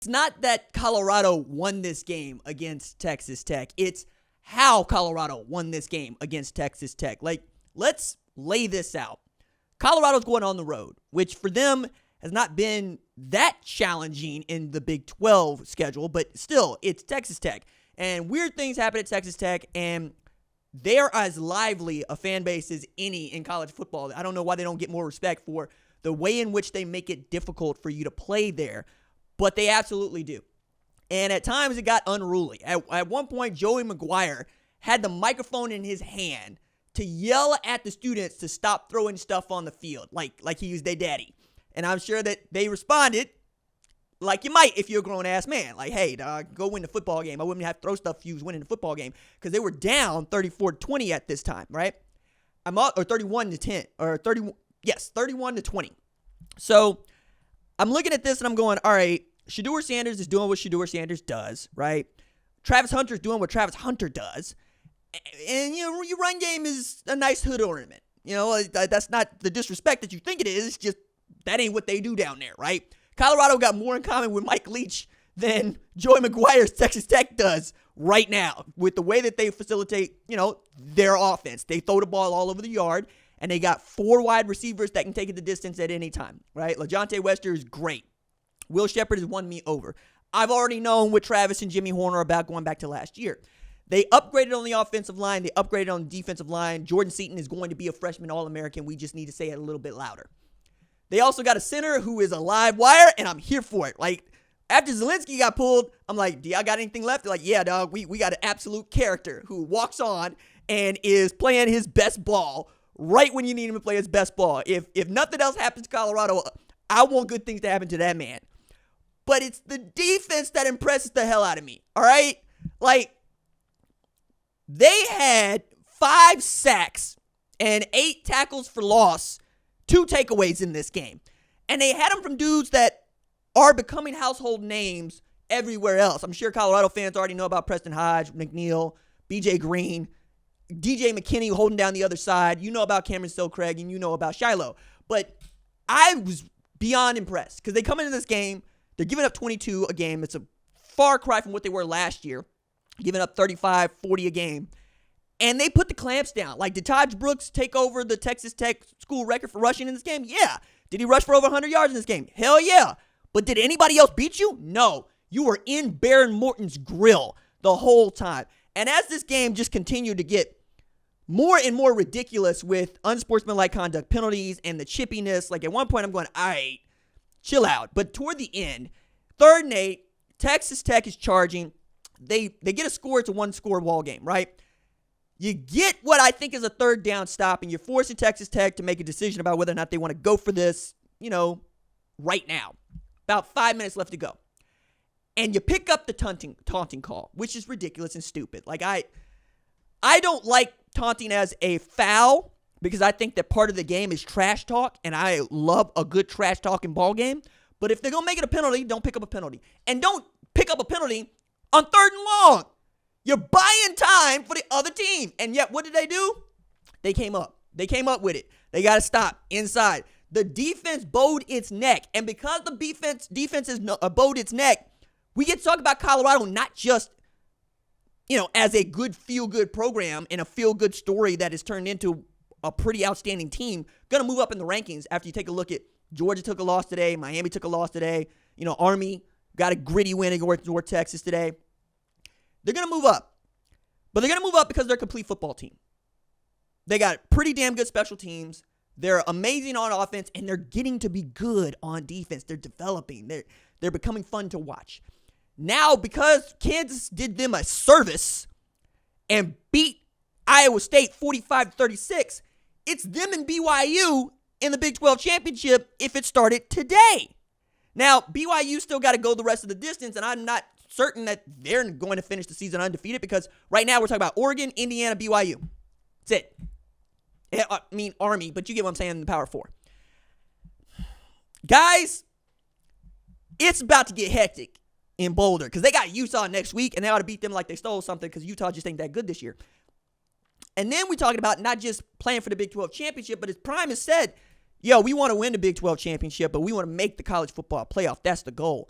It's not that Colorado won this game against Texas Tech. It's how Colorado won this game against Texas Tech. Like, let's lay this out. Colorado's going on the road, which for them has not been that challenging in the Big 12 schedule, but still, it's Texas Tech. And weird things happen at Texas Tech, and they're as lively a fan base as any in college football. I don't know why they don't get more respect for the way in which they make it difficult for you to play there, but they absolutely do. And at times it got unruly. At one point, Joey McGuire had the microphone in his hand to yell at the students to stop throwing stuff on the field, like he was their daddy. And I'm sure that they responded like you might if you're a grown-ass man. Like, hey, dog, go win the football game. I wouldn't have to throw stuff if you was winning the football game, because they were down 34-20 at this time, right? Or 31-10, or 31-20. So I'm looking at this and I'm going, all right, Shedeur Sanders is doing what Shedeur Sanders does, right? Travis Hunter is doing what Travis Hunter does. And, your run game is a nice hood ornament. That's not the disrespect that you think it is. It's just that ain't what they do down there, right? Colorado got more in common with Mike Leach than Joey McGuire's Texas Tech does right now with the way that they facilitate, their offense. They throw the ball all over the yard, and they got 4 wide receivers that can take it the distance at any time, right? LaJohntay Wester is great. Will Shepard has won me over. I've already known what Travis and Jimmy Horner about going back to last year. They upgraded on the offensive line. They upgraded on the defensive line. Jordan Seaton is going to be a freshman All-American. We just need to say it a little bit louder. They also got a center who is a live wire, and I'm here for it. Like, after Zelensky got pulled, I'm like, do y'all got anything left? They're like, yeah, dog, we got an absolute character who walks on and is playing his best ball right when you need him to play his best ball. If nothing else happens to Colorado, I want good things to happen to that man. But it's the defense that impresses the hell out of me, all right? Like, they had 5 sacks and 8 tackles for loss, 2 takeaways in this game. And they had them from dudes that are becoming household names everywhere else. I'm sure Colorado fans already know about Preston Hodge, McNeil, BJ Green, DJ McKinney holding down the other side. You know about Cameron Craig, and you know about Shiloh. But I was beyond impressed because they come into this game, they're giving up 22 a game. It's a far cry from what they were last year, giving up 35, 40 a game. And they put the clamps down. Like, did Taj Brooks take over the Texas Tech school record for rushing in this game? Yeah. Did he rush for over 100 yards in this game? Hell yeah. But did anybody else beat you? No. You were in Baron Morton's grill the whole time. And as this game just continued to get more and more ridiculous with unsportsmanlike conduct penalties and the chippiness, like at one point I'm going, all right, chill out. But toward the end, 3rd and 8, Texas Tech is charging. They get a score. It's a 1-score ball game, right? You get what I think is a 3rd down stop, and you're forcing Texas Tech to make a decision about whether or not they want to go for this, right now. About 5 minutes left to go. And you pick up the taunting call, which is ridiculous and stupid. Like, I don't like taunting as a foul because I think that part of the game is trash talk, and I love a good trash talking ball game. But if they're going to make it a penalty, don't pick up a penalty. And don't pick up a penalty on 3rd and long. You're buying time for the other team. And yet, what did they do? They came up. They came up with it. They got to stop inside. The defense bowed its neck. And because the defense has bowed its neck, we get to talk about Colorado not just, as a good feel-good program and a feel-good story that has turned into a pretty outstanding team, going to move up in the rankings after you take a look at Georgia took a loss today, Miami took a loss today, Army got a gritty win against North Texas today. They're going to move up. But they're going to move up because they're a complete football team. They got pretty damn good special teams. They're amazing on offense, and they're getting to be good on defense. They're developing. They're becoming fun to watch. Now, because Kansas did them a service and beat Iowa State 45-36, it's them and BYU in the Big 12 championship if it started today. Now, BYU still got to go the rest of the distance, and I'm not certain that they're going to finish the season undefeated because right now we're talking about Oregon, Indiana, BYU. That's it. I mean, Army, but you get what I'm saying in the Power 4. Guys, it's about to get hectic in Boulder because they got Utah next week, and they ought to beat them like they stole something because Utah just ain't that good this year. And then we're talking about not just playing for the Big 12 championship, but as Prime has said, we want to win the Big 12 championship, but we want to make the college football playoff. That's the goal.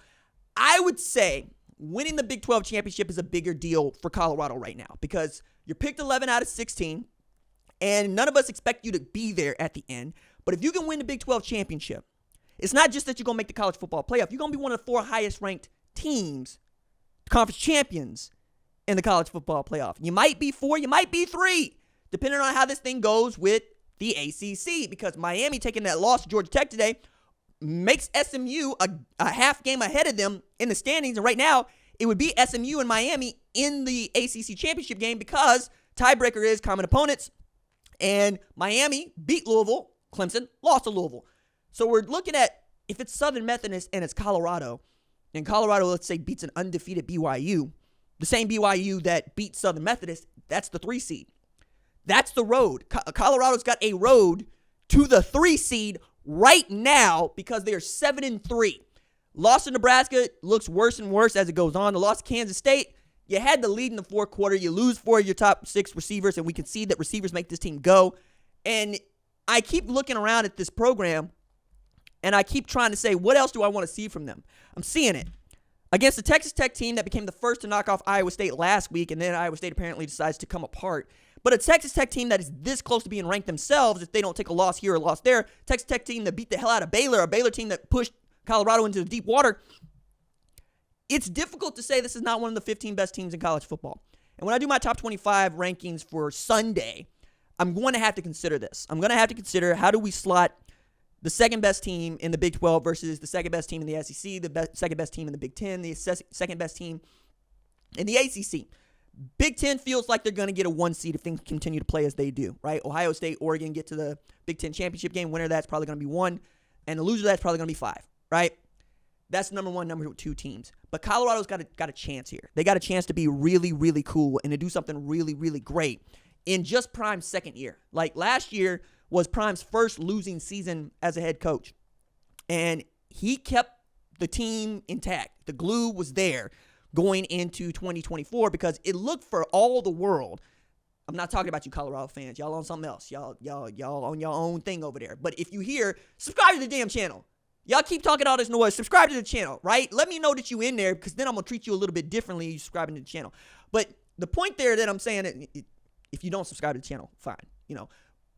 I would say winning the Big 12 championship is a bigger deal for Colorado right now because you're picked 11 out of 16, and none of us expect you to be there at the end. But if you can win the Big 12 championship, it's not just that you're going to make the college football playoff. You're going to be one of the 4 highest-ranked teams, conference champions in the college football playoff. You might be 4, you might be 3, depending on how this thing goes with the ACC, because Miami taking that loss to Georgia Tech today makes SMU a half game ahead of them in the standings. And right now, it would be SMU and Miami in the ACC championship game because tiebreaker is common opponents. And Miami beat Louisville. Clemson lost to Louisville. So we're looking at, if it's Southern Methodist and it's Colorado, and Colorado, let's say, beats an undefeated BYU, the same BYU that beat Southern Methodist, that's the 3 seed. That's the road. Colorado's got a road to the 3 seed right now because they're 7-3. Loss to Nebraska looks worse and worse as it goes on. The loss to Kansas State, you had the lead in the fourth quarter. You lose 4 of your top 6 receivers, and we can see that receivers make this team go. And I keep looking around at this program, and I keep trying to say, what else do I want to see from them? I'm seeing it. Against the Texas Tech team that became the first to knock off Iowa State last week, and then Iowa State apparently decides to come apart. But a Texas Tech team that is this close to being ranked themselves, if they don't take a loss here or a loss there, Texas Tech team that beat the hell out of Baylor, a Baylor team that pushed Colorado into the deep water, it's difficult to say this is not one of the 15 best teams in college football. And when I do my top 25 rankings for Sunday, I'm going to have to consider this. I'm going to have to consider, how do we slot the second best team in the Big 12 versus the second best team in the SEC, the second best team in the Big 10, the second best team in the ACC. Big 10 feels like they're going to get a 1 seed if things continue to play as they do, right? Ohio State, Oregon get to the Big 10 championship game. Winner of that's probably going to be 1, and the loser of that's probably going to be 5, right? That's number 1, number 2 teams. But Colorado's got a chance here. They got a chance to be really, really cool and to do something really, really great in just Prime's second year. Like last year was Prime's first losing season as a head coach, and he kept the team intact. The glue was there going into 2024 because it looked for all the world. I'm not talking about you Colorado fans. Y'all on something else. Y'all on your own thing over there. But if you hear, subscribe to the damn channel. Y'all keep talking all this noise. Subscribe to the channel, right? Let me know that you in there because then I'm going to treat you a little bit differently subscribing to the channel. But the point there that I'm saying, if you don't subscribe to the channel, fine,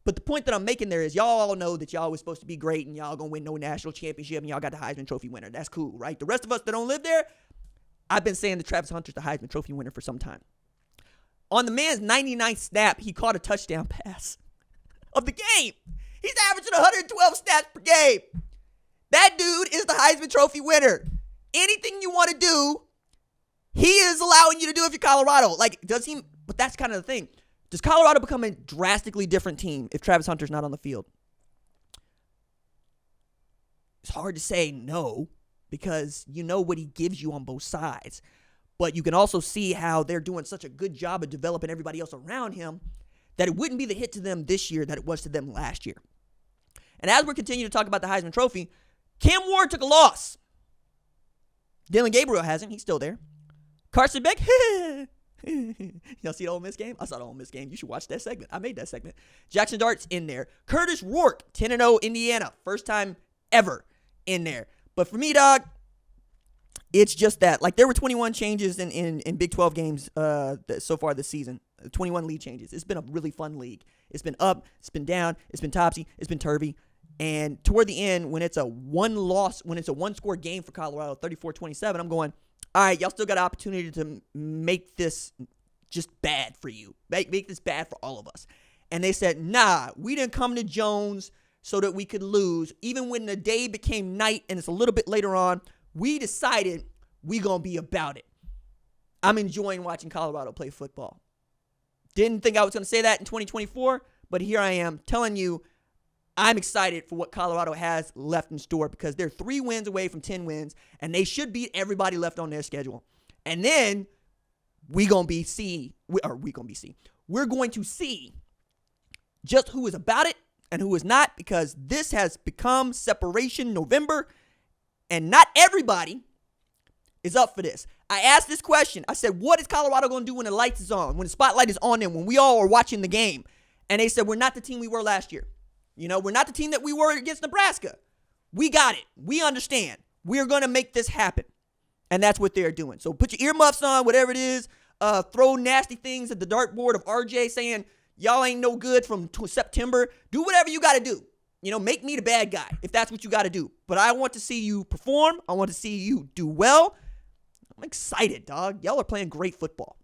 But the point that I'm making there is y'all all know that y'all was supposed to be great and y'all going to win no national championship and y'all got the Heisman Trophy winner. That's cool, right? The rest of us that don't live there, I've been saying that Travis Hunter's the Heisman Trophy winner for some time. On the man's 99th snap, he caught a touchdown pass of the game. He's averaging 112 snaps per game. That dude is the Heisman Trophy winner. Anything you want to do, he is allowing you to do if you're Colorado. But that's kind of the thing. Does Colorado become a drastically different team if Travis Hunter's not on the field? It's hard to say no because you know what he gives you on both sides. But you can also see how they're doing such a good job of developing everybody else around him that it wouldn't be the hit to them this year that it was to them last year. And as we're continuing to talk about the Heisman Trophy, Cam Ward took a loss. Dylan Gabriel hasn't. He's still there. Carson Beck, y'all see the Ole Miss game? I saw the Ole Miss game. You should watch that segment. I made that segment. Jackson Dart's in there. Curtis Rourke, 10-0 Indiana. First time ever in there. But for me, dog, it's just that. Like, there were 21 changes in Big 12 games so far this season. 21 lead changes. It's been a really fun league. It's been up. It's been down. It's been topsy. It's been turvy. And toward the end, when it's a one-score game for Colorado, 34-27, I'm going, all right, y'all still got an opportunity to make this just bad for you. Make this bad for all of us. And they said, nah, we didn't come to Jones so that we could lose. Even when the day became night and it's a little bit later on, we decided we going to be about it. I'm enjoying watching Colorado play football. Didn't think I was going to say that in 2024, but here I am telling you I'm excited for what Colorado has left in store because they're 3 wins away from 10 wins, and they should beat everybody left on their schedule. And then we're going to see just who is about it and who is not, because this has become Separation November, and not everybody is up for this. I asked this question. I said, what is Colorado going to do when the lights is on, when the spotlight is on them, when we all are watching the game? And they said, we're not the team we were last year. We're not the team that we were against Nebraska. We got it. We understand. We're going to make this happen. And that's what they're doing. So put your earmuffs on, whatever it is. Throw nasty things at the dartboard of RJ saying, y'all ain't no good from September. Do whatever you got to do. Make me the bad guy if that's what you got to do. But I want to see you perform. I want to see you do well. I'm excited, dog. Y'all are playing great football.